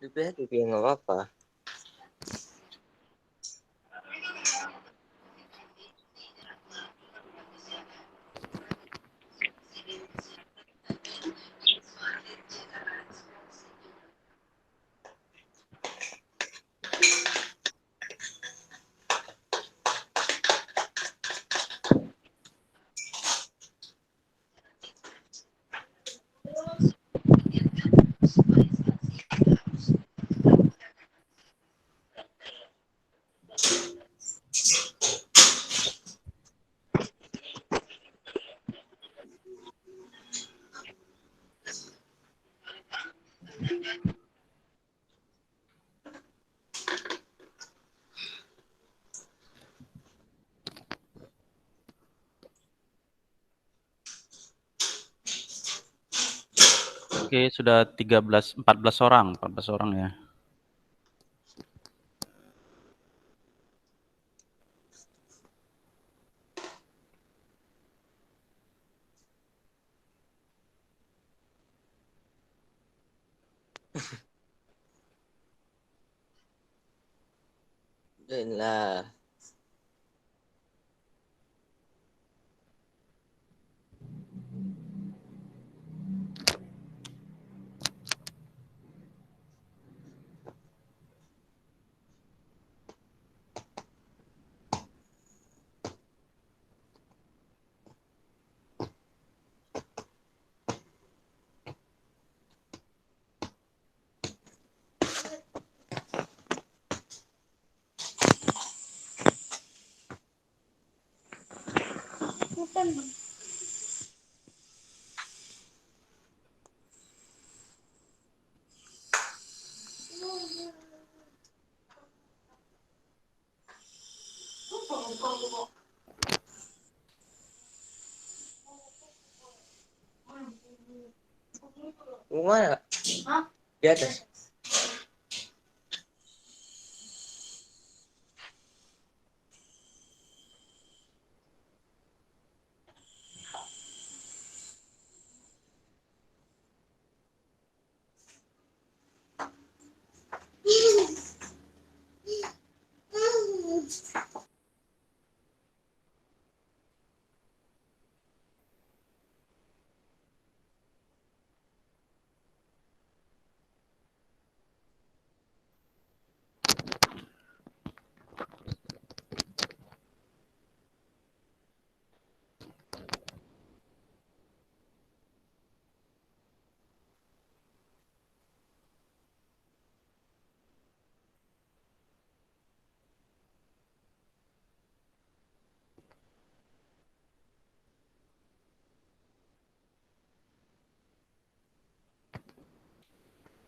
Duduk ya nggak apa-apa. Oke, sudah 14 orang ya. Lah. Mana? Di atas.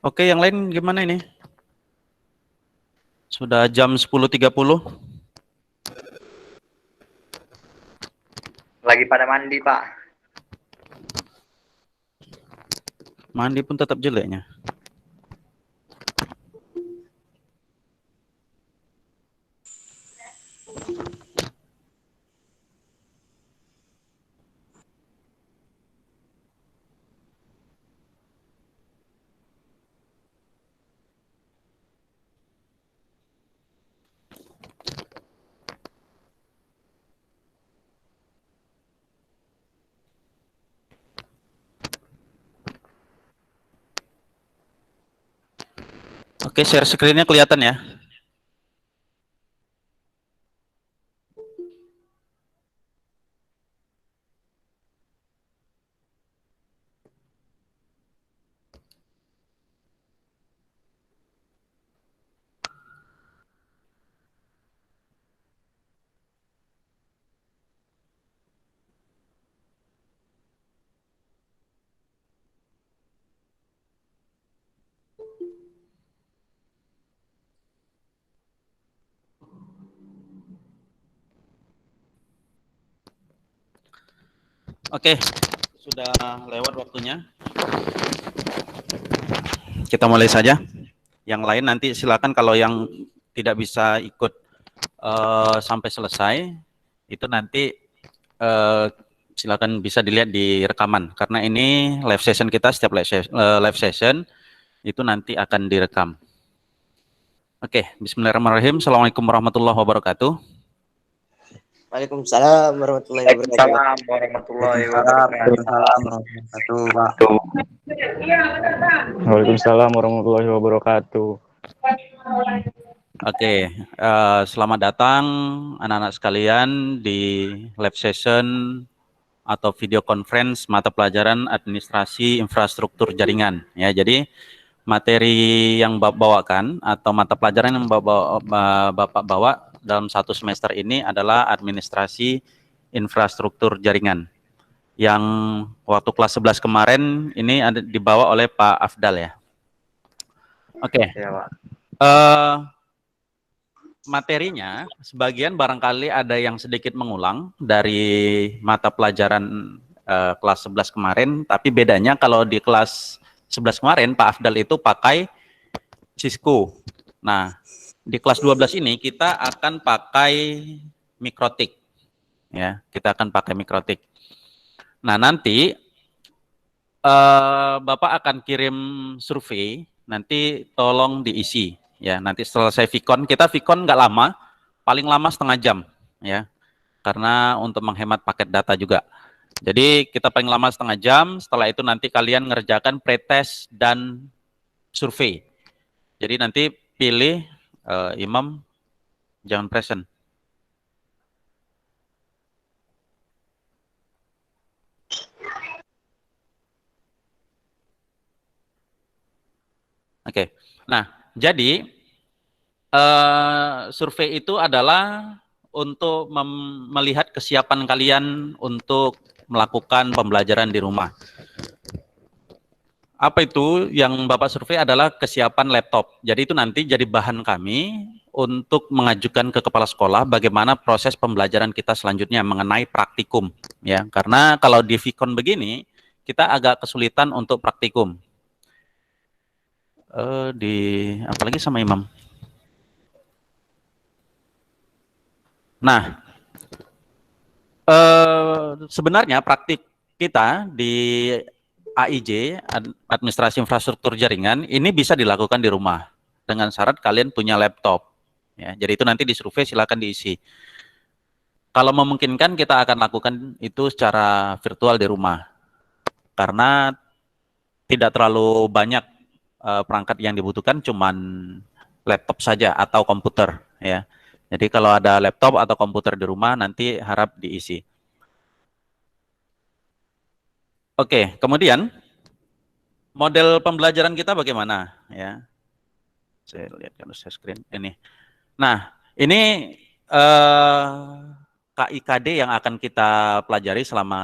Oke, yang lain gimana ini? Sudah jam 10.30. Lagi pada mandi, Pak. Mandi pun tetap jeleknya. Oke, share screen-nya kelihatan ya. Oke, sudah lewat waktunya. Kita mulai saja. Yang lain nanti silakan kalau yang tidak bisa ikut sampai selesai, itu nanti silakan bisa dilihat di rekaman. Karena ini live session kita, setiap live session itu nanti akan direkam. Oke, bismillahirrahmanirrahim. Assalamualaikum warahmatullahi wabarakatuh. Waalaikumsalam warahmatullahi wabarakatuh. Waalaikumsalam warahmatullahi wabarakatuh. Waalaikumsalam warahmatullahi wabarakatuh. Oke, selamat datang anak-anak sekalian di live session atau video conference mata pelajaran administrasi infrastruktur jaringan. Ya, jadi materi yang Bapak bawakan atau mata pelajaran yang Bapak bawa dalam satu semester ini adalah administrasi infrastruktur jaringan. Yang waktu kelas 11 kemarin ini dibawa oleh Pak Afdal ya. Oke. Ya, Pak. Materinya sebagian barangkali ada yang sedikit mengulang dari mata pelajaran kelas 11 kemarin, tapi bedanya kalau di kelas 11 kemarin Pak Afdal itu pakai Cisco. Nah, di kelas 12 ini kita akan pakai Mikrotik. Ya, kita akan pakai Mikrotik. Nah, nanti Bapak akan kirim survei, nanti tolong diisi. Ya, nanti setelah saya Vicon, kita Vicon nggak lama, paling lama setengah jam, ya, karena untuk menghemat paket data juga. Jadi kita paling lama setengah jam. Setelah itu nanti kalian ngerjakan pretest dan survei. Jadi nanti pilih Imam, jangan present. Oke. Nah, jadi survei itu adalah untuk melihat kesiapan kalian untuk melakukan pembelajaran di rumah. Apa itu yang Bapak survei adalah kesiapan laptop. Jadi itu nanti jadi bahan kami untuk mengajukan ke kepala sekolah bagaimana proses pembelajaran kita selanjutnya mengenai praktikum. Ya, karena kalau di Vicon begini, kita agak kesulitan untuk praktikum. Apalagi sama Imam. Nah, sebenarnya praktik kita di AIJ, Administrasi Infrastruktur Jaringan, ini bisa dilakukan di rumah dengan syarat kalian punya laptop. Ya, jadi itu nanti di survei silakan diisi. Kalau memungkinkan kita akan lakukan itu secara virtual di rumah, karena tidak terlalu banyak perangkat yang dibutuhkan, cuman laptop saja atau komputer. Ya, jadi kalau ada laptop atau komputer di rumah nanti harap diisi. Oke, kemudian model pembelajaran kita bagaimana ya? Saya lihat kan share screen ini. Nah, ini KIKD yang akan kita pelajari selama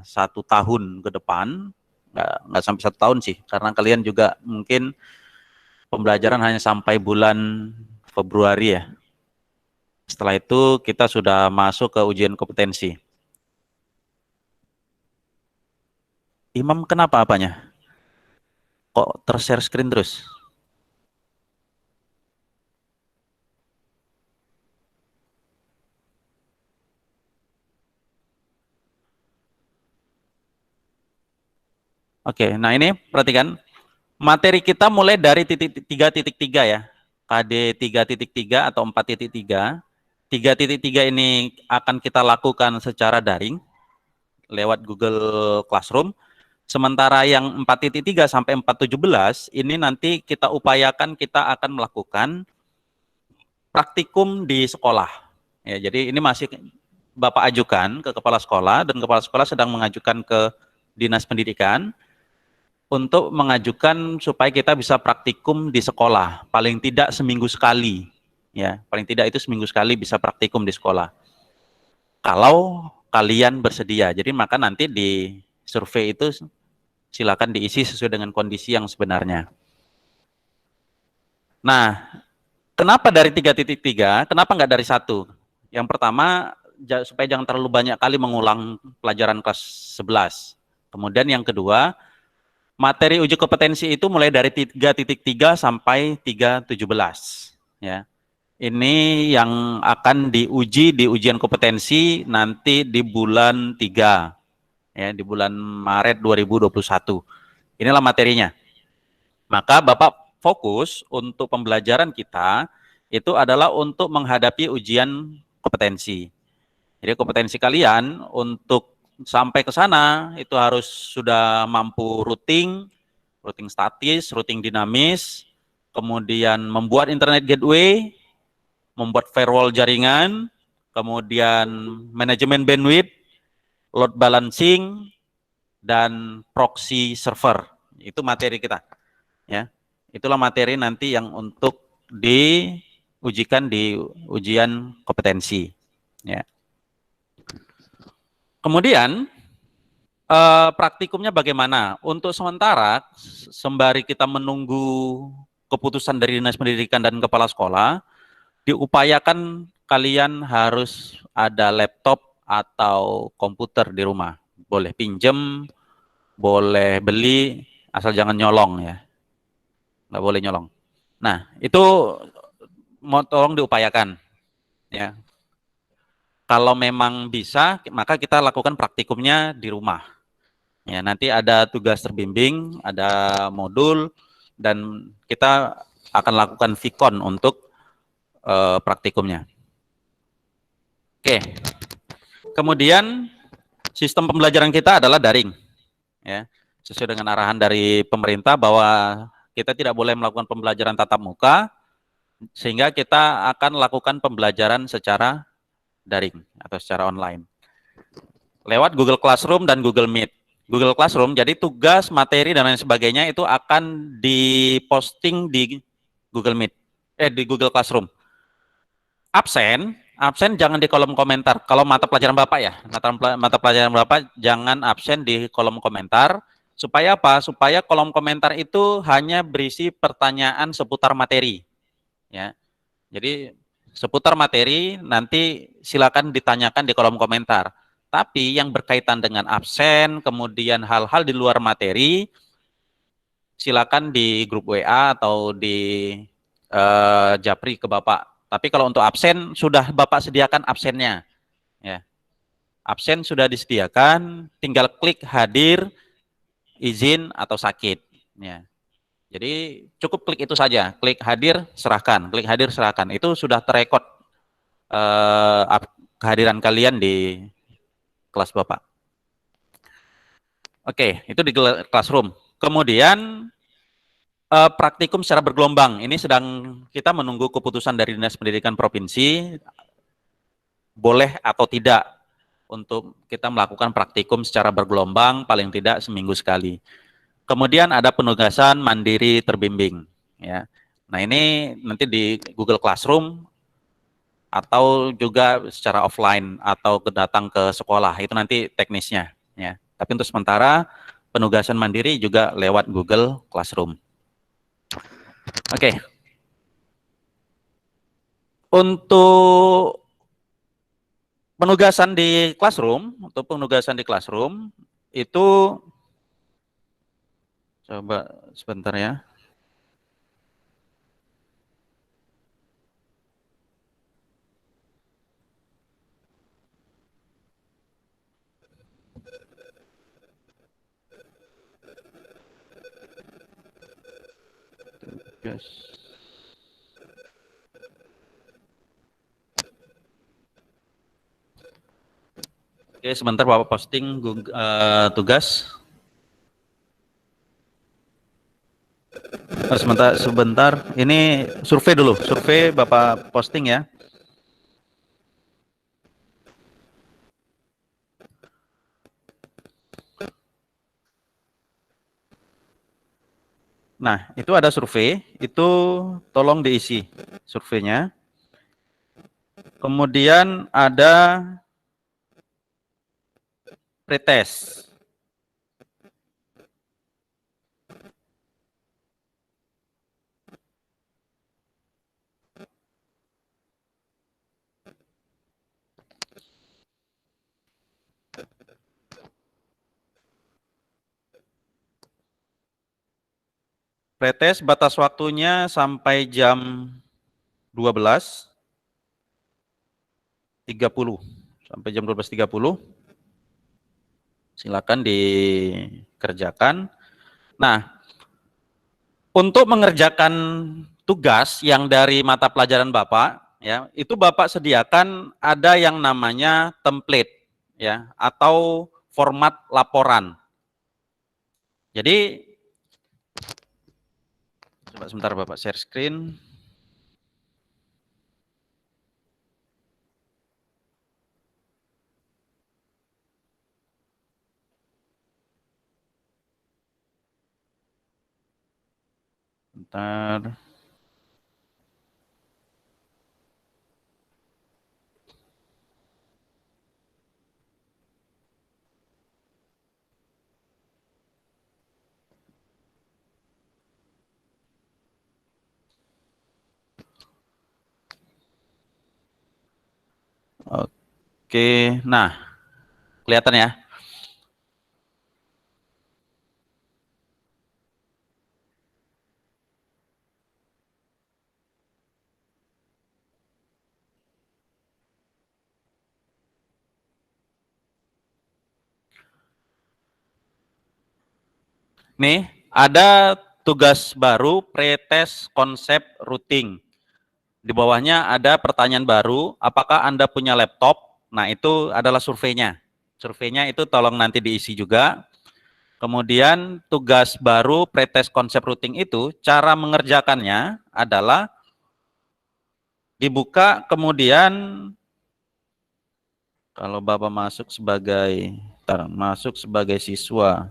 1 tahun ke depan, nggak sampai 1 tahun sih, karena kalian juga mungkin pembelajaran hanya sampai bulan Februari ya. Setelah itu kita sudah masuk ke ujian kompetensi. Imam, kenapa apanya? Kok ter-share screen terus? Oke, nah ini perhatikan. Materi kita mulai dari 3.3 ya. KD 3.3 atau 4.3. 3.3 ini akan kita lakukan secara daring lewat Google Classroom. Sementara yang 4.3 sampai 4.17 ini nanti kita upayakan kita akan melakukan praktikum di sekolah. Ya, jadi ini masih Bapak ajukan ke kepala sekolah dan kepala sekolah sedang mengajukan ke Dinas Pendidikan untuk mengajukan supaya kita bisa praktikum di sekolah, paling tidak seminggu sekali. Ya, paling tidak itu seminggu sekali bisa praktikum di sekolah. Kalau kalian bersedia. Jadi maka nanti di survei itu silakan diisi sesuai dengan kondisi yang sebenarnya. Nah, kenapa dari 3.3? Kenapa nggak dari 1? Yang pertama, supaya jangan terlalu banyak kali mengulang pelajaran kelas 11. Kemudian yang kedua, materi uji kompetensi itu mulai dari 3.3 sampai 3.17. Ya. Ini yang akan diuji di ujian kompetensi nanti di bulan 3. Ya, di bulan Maret 2021. Inilah materinya. Maka Bapak fokus untuk pembelajaran kita itu adalah untuk menghadapi ujian kompetensi. Jadi kompetensi kalian untuk sampai ke sana itu harus sudah mampu routing statis, routing dinamis, kemudian membuat internet gateway, membuat firewall jaringan, kemudian manajemen bandwidth, load balancing, dan proxy server. Itu materi kita. Ya, itulah materi nanti yang untuk diujikan di ujian kompetensi. Ya. Kemudian praktikumnya bagaimana? Untuk sementara, sembari kita menunggu keputusan dari Dinas Pendidikan dan Kepala Sekolah, diupayakan kalian harus ada laptop atau komputer di rumah. Boleh pinjem, boleh beli, asal jangan nyolong ya. Nggak boleh nyolong. Nah, itu mau tolong diupayakan. Ya. Kalau memang bisa, maka kita lakukan praktikumnya di rumah. Ya, nanti ada tugas terbimbing, ada modul, dan kita akan lakukan vikon untuk praktikumnya. Oke. Kemudian sistem pembelajaran kita adalah daring. Ya, sesuai dengan arahan dari pemerintah bahwa kita tidak boleh melakukan pembelajaran tatap muka, sehingga kita akan lakukan pembelajaran secara daring atau secara online. Lewat Google Classroom dan Google Meet. Google Classroom, jadi tugas, materi, dan lain sebagainya itu akan diposting di Google Meet, di Google Classroom. Absen jangan di kolom komentar. Kalau mata pelajaran Bapak ya, mata pelajaran Bapak jangan absen di kolom komentar. Supaya apa? Supaya kolom komentar itu hanya berisi pertanyaan seputar materi. Ya, jadi seputar materi nanti silakan ditanyakan di kolom komentar. Tapi yang berkaitan dengan absen, kemudian hal-hal di luar materi, silakan di grup WA atau di Japri ke Bapak. Tapi kalau untuk absen, sudah Bapak sediakan absennya. Ya. Absen sudah disediakan, tinggal klik hadir, izin, atau sakit. Ya. Jadi cukup klik itu saja, klik hadir, serahkan, klik hadir, serahkan. Itu sudah terekod kehadiran kalian di kelas Bapak. Oke, itu di classroom. Kemudian praktikum secara bergelombang. Ini sedang kita menunggu keputusan dari Dinas Pendidikan Provinsi, boleh atau tidak untuk kita melakukan praktikum secara bergelombang, paling tidak seminggu sekali. Kemudian ada penugasan mandiri terbimbing. Ya. Nah ini nanti di Google Classroom atau juga secara offline atau datang ke sekolah, itu nanti teknisnya. Ya. Tapi untuk sementara penugasan mandiri juga lewat Google Classroom. Oke. Untuk penugasan di Classroom, itu coba sebentar ya. Yes. Oke, sebentar Bapak posting tugas. Sebentar. Ini survei dulu. Survei Bapak posting ya. Nah, itu ada survei. Itu tolong diisi surveinya. Kemudian ada pretest. Pretest batas waktunya sampai jam 12.30. Sampai jam 12.30. Silakan dikerjakan. Nah, untuk mengerjakan tugas yang dari mata pelajaran Bapak, ya, itu Bapak sediakan ada yang namanya template, ya, atau format laporan. Jadi, coba sebentar Bapak share screen. Bentar. Oke, nah, kelihatan ya. Nih, ada tugas baru pretest konsep routing. Di bawahnya ada pertanyaan baru, apakah Anda punya laptop? Nah, itu adalah surveinya. Surveinya itu tolong nanti diisi juga. Kemudian tugas baru pretest konsep routing itu, cara mengerjakannya adalah dibuka, kemudian kalau Bapak masuk sebagai siswa.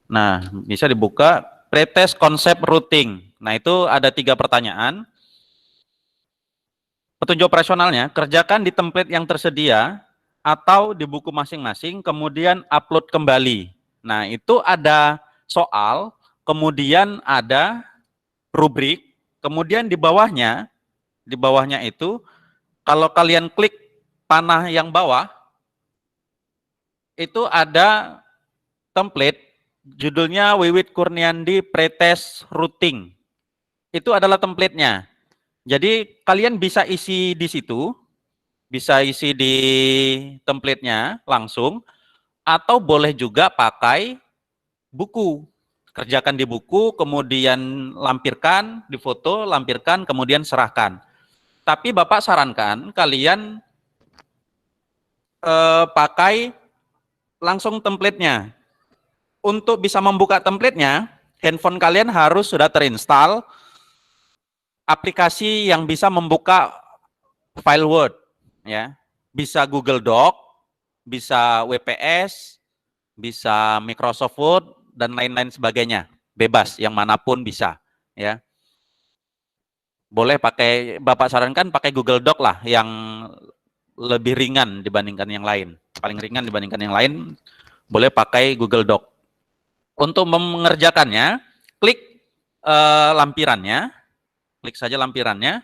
Nah, bisa dibuka pretest konsep routing. Nah, itu ada 3 pertanyaan. Petunjuk operasionalnya, kerjakan di template yang tersedia atau di buku masing-masing, kemudian upload kembali. Nah, itu ada soal, kemudian ada rubrik, kemudian di bawahnya itu, kalau kalian klik panah yang bawah, itu ada template, judulnya Wiwit Kurniandi Pretest Routing. Itu adalah template-nya. Jadi kalian bisa isi di situ, bisa isi di template-nya langsung, atau boleh juga pakai buku. Kerjakan di buku, kemudian lampirkan, difoto, lampirkan, kemudian serahkan. Tapi Bapak sarankan kalian pakai langsung template-nya. Untuk bisa membuka template-nya, handphone kalian harus sudah terinstall aplikasi yang bisa membuka file Word, ya. Bisa Google Doc, bisa WPS, bisa Microsoft Word dan lain-lain sebagainya. Bebas, yang manapun bisa, ya. Boleh pakai, Bapak sarankan pakai Google Doc lah yang lebih ringan dibandingkan yang lain. Paling ringan dibandingkan yang lain, boleh pakai Google Doc. Untuk mengerjakannya, klik lampirannya, klik saja lampirannya.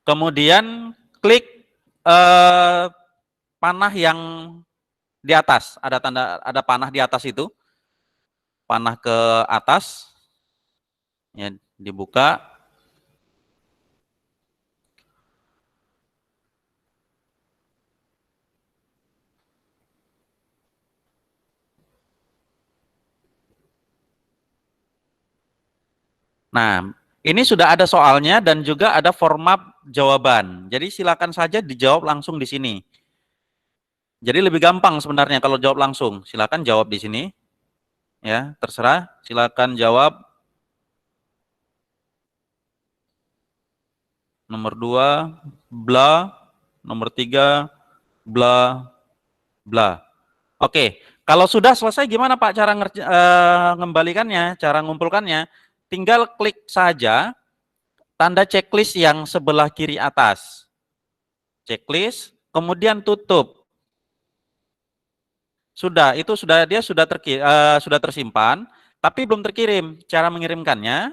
Kemudian klik panah yang di atas, ada panah di atas itu, panah ke atas, ya, dibuka. Nah, ini sudah ada soalnya dan juga ada format jawaban. Jadi silakan saja dijawab langsung di sini. Jadi lebih gampang sebenarnya kalau jawab langsung. Silakan jawab di sini. Ya, terserah. Silakan jawab. Nomor 2, bla. Nomor 3, bla, bla. Oke, kalau sudah selesai gimana Pak cara mengembalikannya, cara ngumpulkannya? Tinggal klik saja tanda checklist yang sebelah kiri atas. Checklist, kemudian tutup. Sudah, itu sudah sudah tersimpan, tapi belum terkirim. Cara mengirimkannya,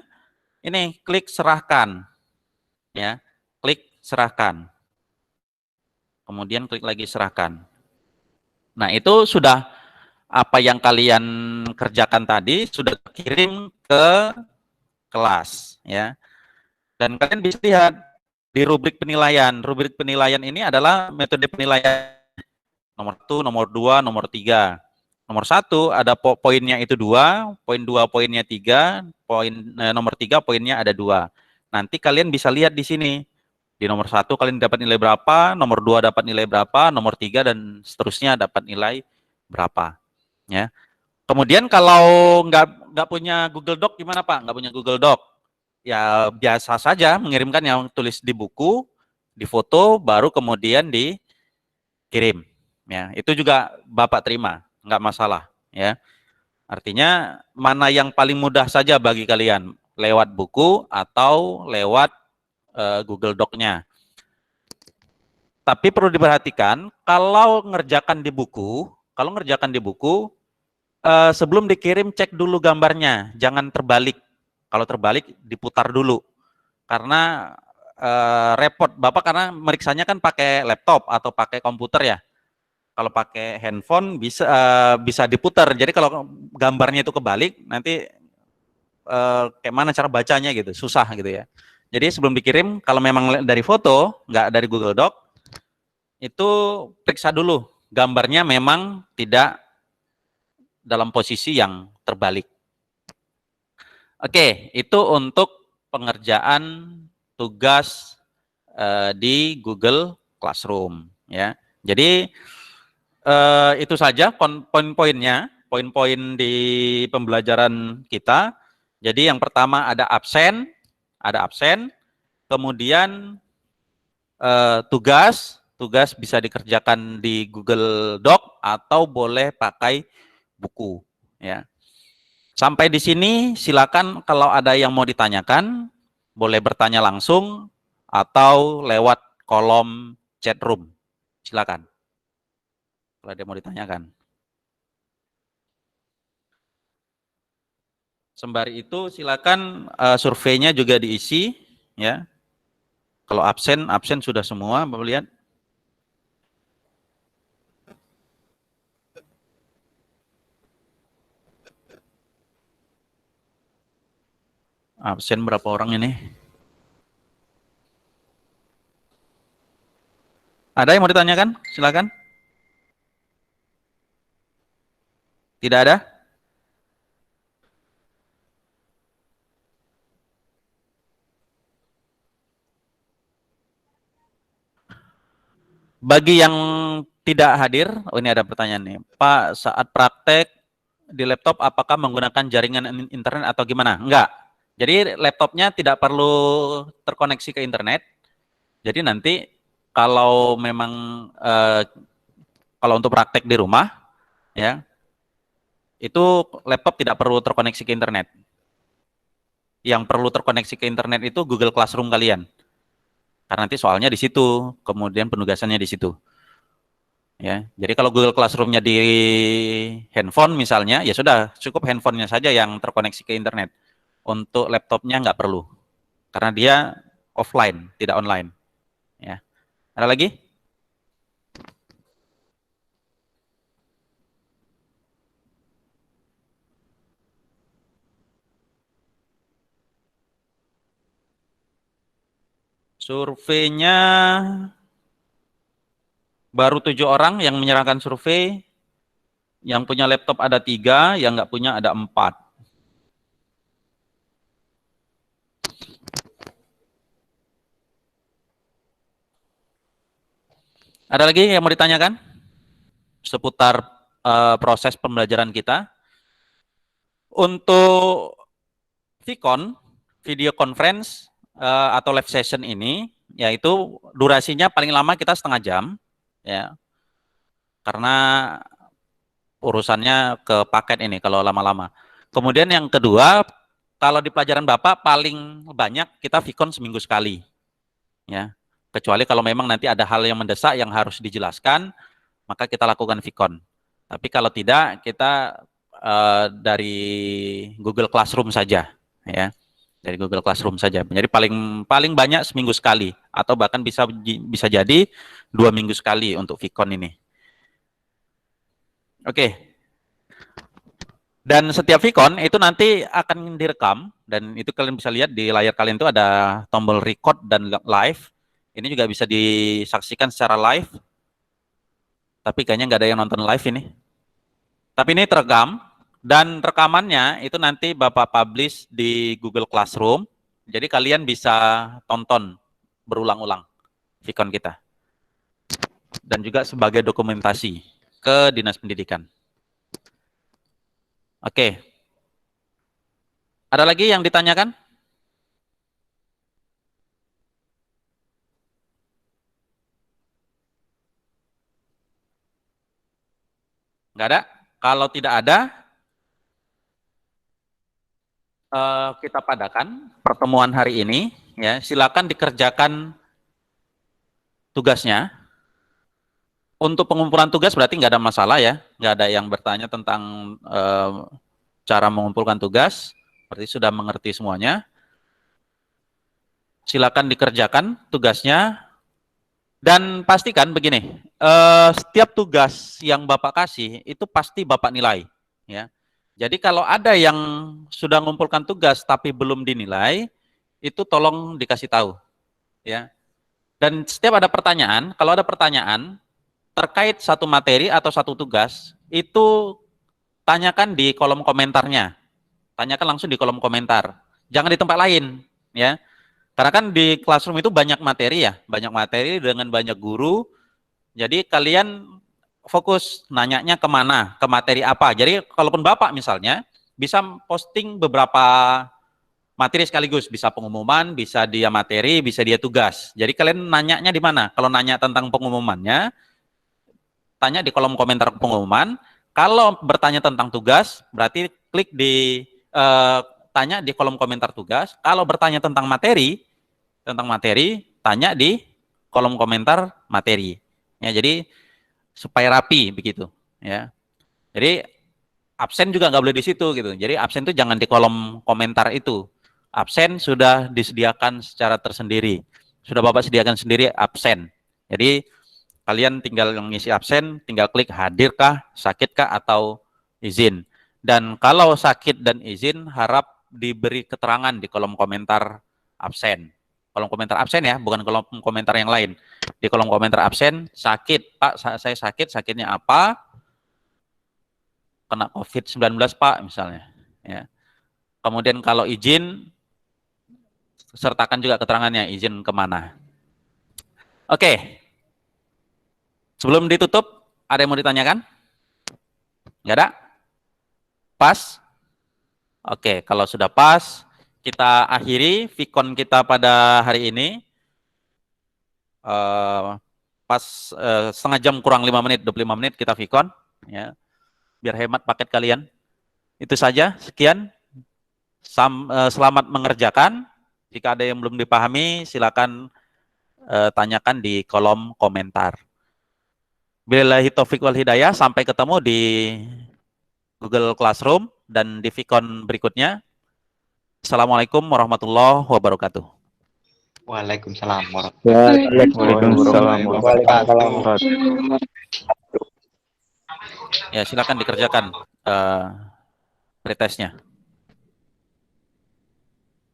ini klik serahkan. Ya, klik serahkan. Kemudian klik lagi serahkan. Nah, itu sudah apa yang kalian kerjakan tadi sudah terkirim ke kelas, ya. Dan kalian bisa lihat di rubrik penilaian. Rubrik penilaian ini adalah metode penilaian. Nomor 1, nomor 2, nomor 3. Nomor 1 ada poinnya itu 2, poin 2 poinnya 3, nomor 3 poinnya ada 2. Nanti kalian bisa lihat di sini. Di nomor 1 kalian dapat nilai berapa, nomor 2 dapat nilai berapa, nomor 3 dan seterusnya dapat nilai berapa. Ya. Kemudian kalau nggak punya Google Doc gimana Pak? Nggak punya Google Doc? Ya biasa saja mengirimkan yang tulis di buku, di foto, baru kemudian dikirim. Ya, itu juga Bapak terima, nggak masalah. Ya, artinya mana yang paling mudah saja bagi kalian, lewat buku atau lewat Google Doc-nya. Tapi perlu diperhatikan, kalau ngerjakan di buku, sebelum dikirim cek dulu gambarnya, jangan terbalik. Kalau terbalik diputar dulu, karena repot Bapak karena meriksanya kan pakai laptop atau pakai komputer ya. Kalau pakai handphone bisa diputar. Jadi kalau gambarnya itu kebalik, nanti kayak mana cara bacanya gitu, susah gitu ya. Jadi sebelum dikirim, kalau memang dari foto, nggak dari Google Doc, itu periksa dulu gambarnya memang tidak dalam posisi yang terbalik. Oke, itu untuk pengerjaan tugas di Google Classroom ya. Jadi itu saja poin-poinnya, poin-poin di pembelajaran kita. Jadi yang pertama ada absen, kemudian tugas bisa dikerjakan di Google Doc atau boleh pakai buku ya. Sampai di sini silakan kalau ada yang mau ditanyakan boleh bertanya langsung atau lewat kolom chat room. Silakan. Kalau ada yang mau ditanyakan. Sembari itu silakan surveinya juga diisi ya. Kalau absen sudah semua, Bapak lihat. Absen berapa orang ini? Ada yang mau ditanyakan? Silakan. Tidak ada? Bagi yang tidak hadir, oh ini ada pertanyaan nih. Pak, saat praktek di laptop apakah menggunakan jaringan internet atau gimana? Enggak. Jadi laptopnya tidak perlu terkoneksi ke internet. Jadi nanti kalau memang kalau untuk praktek di rumah ya, itu laptop tidak perlu terkoneksi ke internet. Yang perlu terkoneksi ke internet itu Google Classroom kalian. Karena nanti soalnya di situ, kemudian penugasannya di situ. Ya, jadi kalau Google Classroom-nya di handphone misalnya, ya sudah cukup handphonenya saja yang terkoneksi ke internet. Untuk laptopnya nggak perlu, karena dia offline, tidak online. Ya, ada lagi? Surveinya baru 7 orang yang menyerahkan survei. Yang punya laptop ada 3, yang nggak punya ada 4. Ada lagi yang mau ditanyakan seputar proses pembelajaran kita? Untuk Vicon, video conference atau live session ini, yaitu durasinya paling lama kita setengah jam, ya, karena urusannya ke paket ini kalau lama-lama. Kemudian yang kedua, kalau di pelajaran Bapak paling banyak kita Vicon seminggu sekali, ya. Kecuali kalau memang nanti ada hal yang mendesak yang harus dijelaskan, maka kita lakukan Vicon. Tapi kalau tidak, kita dari Google Classroom saja, ya. Dari Google Classroom saja. Jadi paling banyak seminggu sekali, atau bahkan bisa jadi 2 minggu sekali untuk Vicon ini. Oke. Dan setiap Vicon itu nanti akan direkam, dan itu kalian bisa lihat di layar kalian itu ada tombol record dan live. Ini juga bisa disaksikan secara live. Tapi kayaknya nggak ada yang nonton live ini. Tapi ini terekam, dan rekamannya itu nanti Bapak publish di Google Classroom. Jadi kalian bisa tonton berulang-ulang Vicon kita. Dan juga sebagai dokumentasi ke Dinas Pendidikan. Oke. Ada lagi yang ditanyakan? Nggak ada? Kalau tidak ada, kita padakan pertemuan hari ini. Ya, silakan dikerjakan tugasnya. Untuk pengumpulan tugas berarti nggak ada masalah ya, nggak ada yang bertanya tentang cara mengumpulkan tugas, berarti sudah mengerti semuanya. Silakan dikerjakan tugasnya, dan pastikan begini, setiap tugas yang Bapak kasih itu pasti Bapak nilai. Ya, jadi kalau ada yang sudah mengumpulkan tugas tapi belum dinilai, itu tolong dikasih tahu. Ya, dan setiap ada pertanyaan, kalau ada pertanyaan terkait satu materi atau satu tugas, itu tanyakan di kolom komentarnya. Tanyakan langsung di kolom komentar. Jangan di tempat lain, ya. Karena kan di Classroom itu banyak materi ya, banyak materi dengan banyak guru. Jadi kalian fokus nanyanya kemana, ke materi apa. Jadi kalaupun Bapak misalnya bisa posting beberapa materi sekaligus, bisa pengumuman, bisa dia materi, bisa dia tugas. Jadi kalian nanyanya di mana? Kalau nanya tentang pengumumannya, tanya di kolom komentar pengumuman. Kalau bertanya tentang tugas, berarti klik di tanya di kolom komentar tugas. Kalau bertanya tentang materi, tanya di kolom komentar materi. Ya, jadi supaya rapi begitu. Ya, jadi absen juga nggak boleh di situ gitu. Jadi absen itu jangan di kolom komentar itu. Absen sudah disediakan secara tersendiri. Sudah Bapak sediakan sendiri absen. Jadi kalian tinggal mengisi absen, tinggal klik hadirkah, sakitkah, atau izin. Dan kalau sakit dan izin, harap diberi keterangan di kolom komentar absen. Kolom komentar absen ya, bukan kolom komentar yang lain. Di kolom komentar absen, sakit, Pak, saya sakit, sakitnya apa? Kena COVID-19, Pak, misalnya. Ya. Kemudian kalau izin, sertakan juga keterangannya, izin kemana. Oke. Sebelum ditutup, ada yang mau ditanyakan? Nggak ada? Pas? Oke, kalau sudah pas, kita akhiri Vicon kita pada hari ini. Pas setengah jam kurang 5 menit, 25 menit kita Vicon. Ya, biar hemat paket kalian. Itu saja, sekian. Selamat mengerjakan. Jika ada yang belum dipahami, silakan tanyakan di kolom komentar. Billahi taufik wal hidayah, sampai ketemu di Google Classroom dan di Vicon berikutnya. Assalamualaikum warahmatullahi wabarakatuh. Waalaikumsalam warahmatullahi wabarakatuh. Ya, silakan dikerjakan pretestnya.